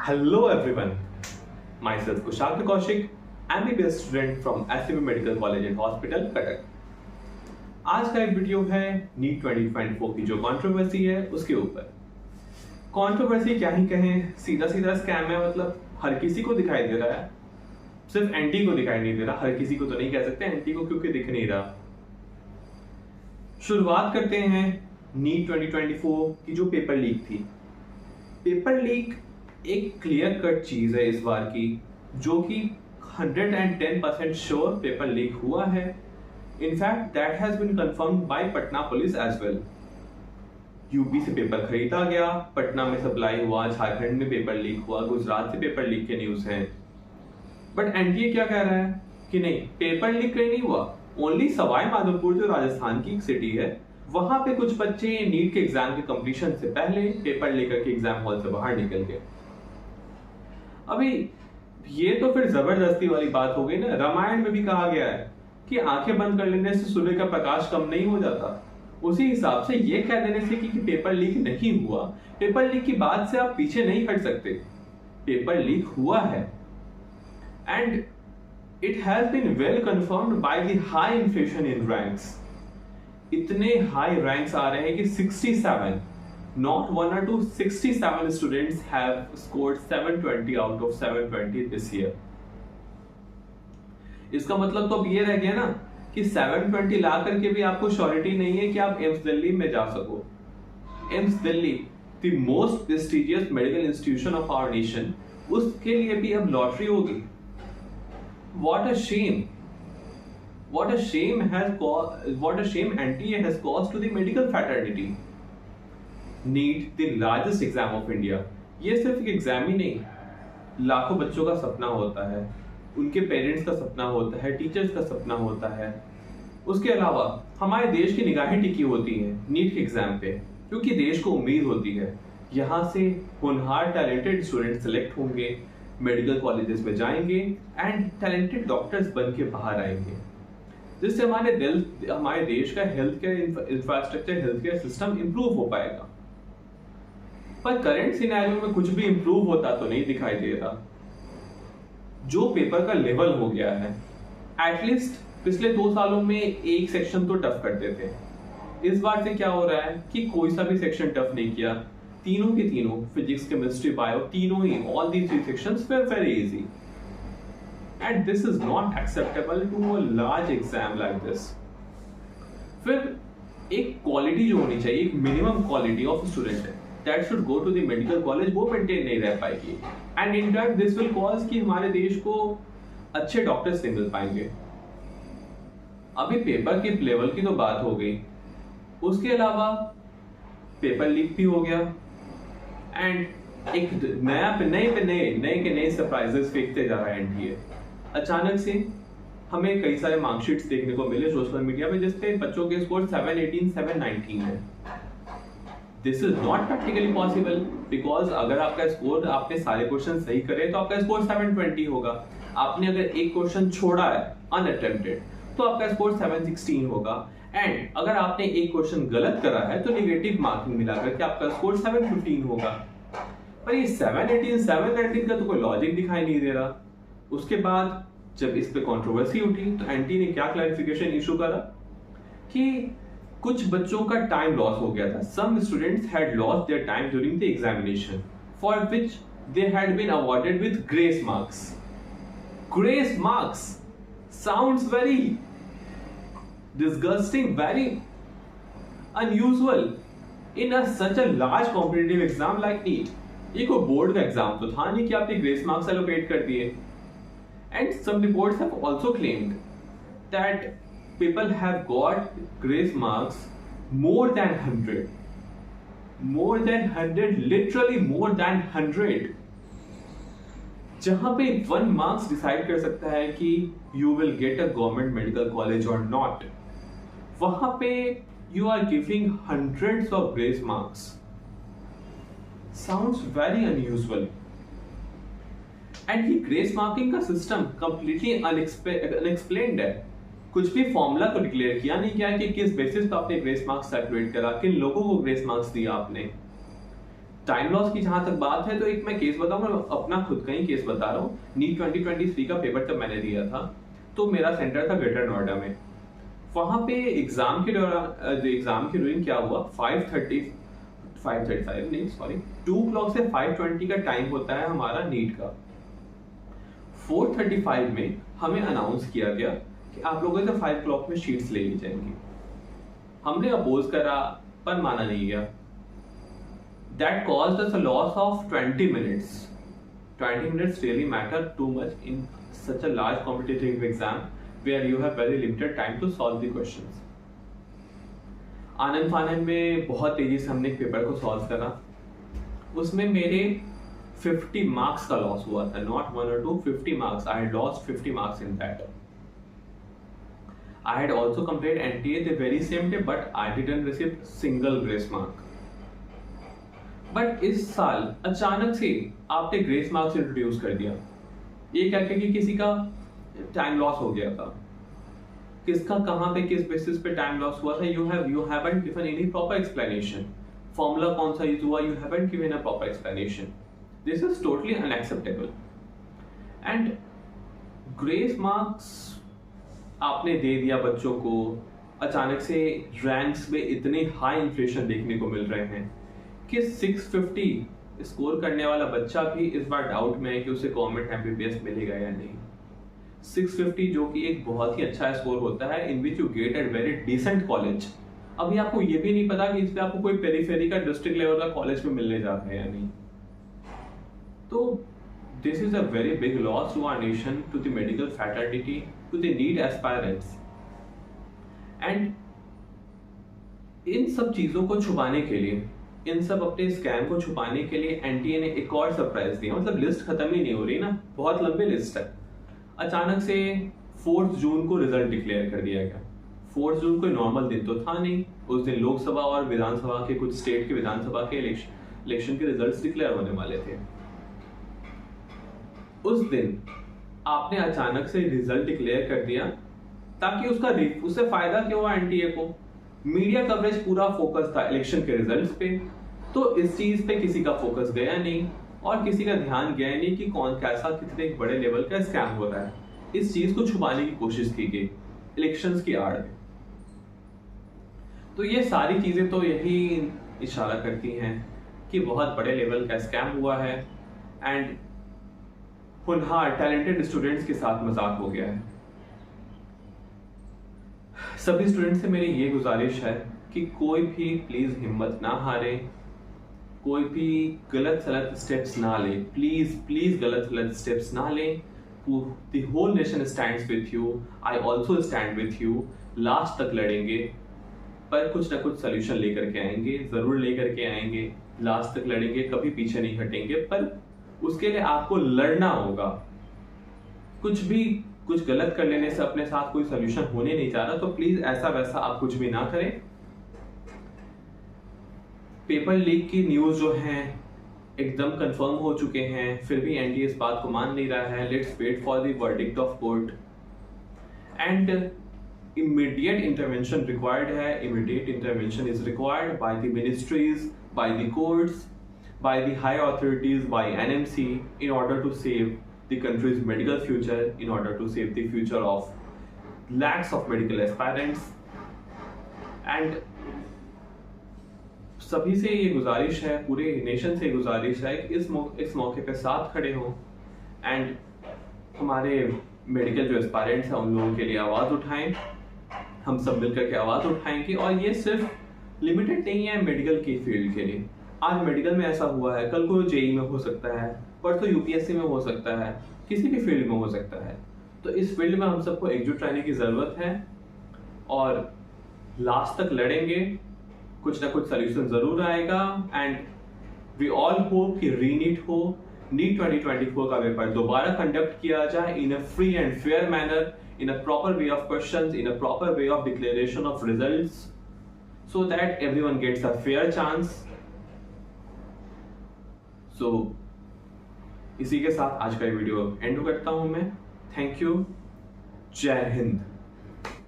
Hello everyone, myself Kushal Kaushik, MBBS student from SCB Medical College and Hospital, Cuttack. आज का एक video है NEET 2024 की जो कंट्रोवर्सी है उसके ऊपर। कंट्रोवर्सी क्या ही कहें, सीधा सीधा स्कैम है। मतलब हर किसी को दिखाई दे रहा है, सिर्फ एंटी को दिखाई नहीं दे रहा। हर किसी को तो नहीं कह सकते एंटी को, क्योंकि दिख नहीं रहा। शुरुआत करते हैं नीट 2024 की जो पेपर लीक थी। पेपर लीक एक क्लियर कट चीज है इस बार की, जो कि 110% श्योर पेपर लीक हुआ है। In fact that has been confirmed by Patna police as well. UP से पेपर खरीदा गया, पटना में सप्लाई हुआ, झारखंड में पेपर लीक हुआ, गुजरात से पेपर लीक के न्यूज हैं। बट एनडीए क्या कह रहा है कि नहीं, पेपर लीक कहीं नहीं हुआ। ओनली सवाई माधोपुर जो राजस्थान की एक सिटी है, वहां पे कुछ बच्चे नीट के एग्जाम के कंप्लीशन से पहले पेपर लेकर के एग्जाम हॉल से बाहर निकल गए। अभी ये तो फिर जबरदस्ती वाली बात हो गई ना। रामायण में भी कहा गया है कि आंखें बंद कर लेने से सूर्य का प्रकाश कम नहीं हो जाता। उसी हिसाब से ये कह देने से कि पेपर लीक नहीं हुआ, पेपर लीक की बात से आप पीछे नहीं हट सकते। पेपर लीक हुआ है and it has been well confirmed by the high inflation in ranks. इतने हाई रैंक्स आ रहे हैं कि 67, not one or two, 67 students have scored 720 out of 720 this year. इसका मतलब तो अब ये रह गया ना कि 720 ला करके भी आपको श्योरिटी नहीं है कि आप एम्स दिल्ली में जा सको। AIIMS Delhi, the most prestigious medical institution of our nation, उसके लिए भी अब लॉटरी होगी। What a shame! What a shame NTA has caused to the medical fraternity. NEET the largest exam of India, ये सिर्फ एक एग्जाम ही नहीं, लाखों बच्चों का सपना होता है, उनके पेरेंट्स का सपना होता है, टीचर्स का सपना होता है। उसके अलावा हमारे देश की निगाहें टिकी होती हैं नीट के एग्जाम पे, क्योंकि देश को उम्मीद होती है यहाँ से होनहार टैलेंटेड स्टूडेंट सेलेक्ट होंगे, मेडिकल कॉलेजेस में जाएंगे एंड टैलेंटेड डॉक्टर्स बन के बाहर आएंगे, जिससे हमारे देश का health care infrastructure, health care system improve हो पाएगा। पर करंट सिनेरियो में कुछ भी इंप्रूव होता तो नहीं दिखाई दे रहा। जो पेपर का लेवल हो गया है, एटलीस्ट पिछले 2 सालों में एक सेक्शन तो टफ करते थे। इस बार से क्या हो रहा है कि कोई सा भी सेक्शन टफ नहीं किया। तीनों के तीनों, फिजिक्स, केमिस्ट्री, बायो, तीनों ही, all the 3 sections were very easy. And this is not acceptable to a large exam like this. फिर एक क्वालिटी जो होनी चाहिए, एक मिनिमम क्वालिटी ऑफ स्टूडेंट है that should go to the medical college, वो मेंटेन नहीं रह पाएगी। And in turn this will cause कि हमारे देश को अच्छे डॉक्टर्स नहीं मिल पाएंगे। अभी पेपर के लेवल की तो बात हो गई, उसके अलावा पेपर लीक भी हो गया एंड एक नए सरप्राइजेस फेंकते जा रहा है एनडीए। अचानक से हमें कई सारे मार्कशीट्स देखने को मिले सोशल मीडिया में, जिसपे बच्चों के स्कोर 718, 719 है। This is not practically possible, because अगर आपका स्कोर, आपने सारे क्वेश्चन सही करे तो आपका स्कोर 720 होगा। आपने अगर एक क्वेश्चन छोड़ा है अनअटेम्प्टेड तो आपका स्कोर 716 होगा। एंड अगर आपने एक क्वेश्चन गलत करा है तो नेगेटिव मार्किंग मिलाकर के आपका स्कोर 715 होगा। पर ये 718, 719 का तो कोई लॉजिक दिखाई नहीं दे रहा। उसके बाद जब इस पे कंट्रोवर्सी उठी तो एनटी ने क्या क्लैरिफिकेशन इशू करा कि कुछ बच्चों का टाइम लॉस हो गया था। Some students had lost their time during the examination, for which they had been awarded with grace marks. Grace marks sounds very disgusting, very unusual in such a large competitive exam like NEET. ये कोई board का exam तो था नहीं कि आपने grace marks allocate कर दिए। And some reports have also claimed that people have got grace marks more than 100, literally more than 100, जहां पे 1 marks डिसाइड कर सकता है कि you will get a government medical college or not, वहां पे you are giving hundreds of grace marks. Sounds very unusual. And ये grace marking का सिस्टम कंप्लीटली अनएक्सप्लेन्ड है। कुछ भी फॉर्मूला को डिक्लेयर किया नहीं गया कि किस बेसिस पर आपने ग्रेस मार्क्स कैलकुलेट करा, किन लोगों को ग्रेस मार्क्स दिया आपने। टाइम लॉस की जहां तक बात है तो एक मैं केस बताऊंगा, अपना खुद का ही केस बता रहा हूँ। नीट 2023 का पेपर जब मैंने दिया था तो मेरा सेंटर था ग्रेटर नोएडा में। वहां पे एग्जाम के दौरान एग्जाम के रूटीन क्या हुआ, 5:35 नहीं सॉरी 2 o'clock से 5:20 का टाइम होता है हमारा नीट का। 4:35 में हमें अनाउंस किया गया कि आप लोगों से 5 o'clock में शीट्स ले ली जाएंगी। हमने अपोज करा पर माना नहीं गया। That caused us a loss of 20 minutes. 20 minutes really matter too much in such a large competitive exam where you have very limited time to solve the questions. आनंद फानंद में बहुत तेजी से हमने पेपर को सॉल्व करा। उसमें मेरे 50 मार्क्स का लॉस हुआ था, not 1 or 2, 50 marks. I had lost 50 marks in that. I had also completed NTA the very same day, but I didn't receive single grace mark. But इस साल अचानक से आपने ग्रेस मार्क्स इंट्रोड्यूस कर दिया, ये क्या कि किसी का टाइम लॉस हो गया था, किसका कहां पे किस बेसिस पे टाइम लॉस हुआ था, you haven't given any proper explanation. Formula कौन सा यूज हुआ, you haven't given a proper explanation. This is totally unacceptable. And grace marks आपने दे दिया बच्चों को, अचानक से रैंक्स में इतने हाई इन्फ्लेशन देखने को मिल रहे हैं कि 650 स्कोर करने वाला बच्चा भी इस बार डाउट में है कि उसे गवर्नमेंट एमबीबीएस मिलेगा या नहीं। 650 जो कि एक बहुत ही अच्छा स्कोर होता है, in which you get at very decent college. अभी आपको ये भी नहीं पता कि इस पे आपको कोई पेरीफेरी का डिस्ट्रिक्ट लेवल का कॉलेज में मिलने जा रहा है या नहीं। तो this is a very big loss to our nation, to the medical fraternity, to the NEET aspirants. And इन सब चीजों को छुपाने के लिए, इन सब अपने स्कैम को छुपाने के लिए एनटीए ने एक और सरप्राइज दिया। मतलब लिस्ट खत्म ही नहीं हो रही ना, बहुत लंबी लिस्ट है। अचानक से 4 जून को रिजल्ट डिक्लेयर कर दिया गया। 4 जून कोई नॉर्मल दिन तो था नहीं, उस दिन लोकसभा और विधानसभा के कुछ स्टेट के विधानसभा के इलेक्शन के रिजल्ट्स डिक्लेयर होने वाले थे। उस दिन आपने अचानक से रिजल्ट डिक्लेयर कर दिया ताकि उससे फायदा क्या हुआ एनटीए को, मीडिया कवरेज पूरा फोकस था इलेक्शन के रिजल्ट्स पे, तो इस चीज पे किसी का फोकस गया नहीं और किसी का ध्यान गया नहीं कि कौन कैसा कितने बड़े लेवल का स्कैम हो रहा है। इस चीज को छुपाने की कोशिश की गई इलेक्शंस की आड़ में। तो ये सारी चीजें तो यही इशारा करती हैं कि बहुत बड़े लेवल का स्कैम हुआ है एंड होनहार टैलेंटेड स्टूडेंट्स के साथ मजाक हो गया है। सभी स्टूडेंट्स से मेरी ये गुजारिश है कि कोई भी प्लीज हिम्मत ना हारे, कोई भी गलत स्टेप्स ना ले, प्लीज गलत स्टेप्स ना ले। The whole nation stands with you. I also stand with you. Last तक लड़ेंगे पर कुछ ना कुछ सोल्यूशन लेकर के आएंगे, जरूर लेकर के आएंगे। लास्ट तक लड़ेंगे, कभी पीछे नहीं हटेंगे, पर उसके लिए आपको लड़ना होगा। कुछ गलत कर लेने से अपने साथ कोई सोल्यूशन होने नहीं जा रहा, तो प्लीज ऐसा वैसा आप कुछ भी ना करें। पेपर लीक की न्यूज जो है एकदम कंफर्म हो चुके हैं, फिर भी एनटीए इस बात को मान नहीं रहा है। Let's wait for the verdict of court and immediate intervention required है। Immediate intervention is required by the ministries, by the courts, by the high authorities, by NMC in order to save the country's medical future, in order to save the future of lakhs of medical aspirants. And सभी से ये गुजारिश है, पूरे nation से गुजारिश है कि इस मौके पे साथ खड़े हों एंड हमारे मेडिकल जो एस्पायरेंट्स हैं उन लोगों के लिए आवाज़ उठाएं। हम सब मिलकर के आवाज़ उठाएंगे और ये सिर्फ लिमिटेड नहीं है मेडिकल की फील्ड के लिए। आज मेडिकल में ऐसा हुआ है, कल को जेई में हो सकता है, परसों यूपीएससी में हो सकता है, किसी भी फील्ड में हो सकता है। तो इस फील्ड में हम सबको एकजुट रहने की जरूरत है और लास्ट तक लड़ेंगे, कुछ ना कुछ सोल्यूशन जरूर आएगा। एंड वी ऑल होप कि रीनीट हो, नीट 2024 का पेपर दोबारा कंडक्ट किया जाए in a free and fair manner, in a proper way of questions, in a proper way of declaration of results, so that everyone gets a fair chance. So इसी के साथ आज का video and करता हूं मैं। थैंक यू, जय हिंद।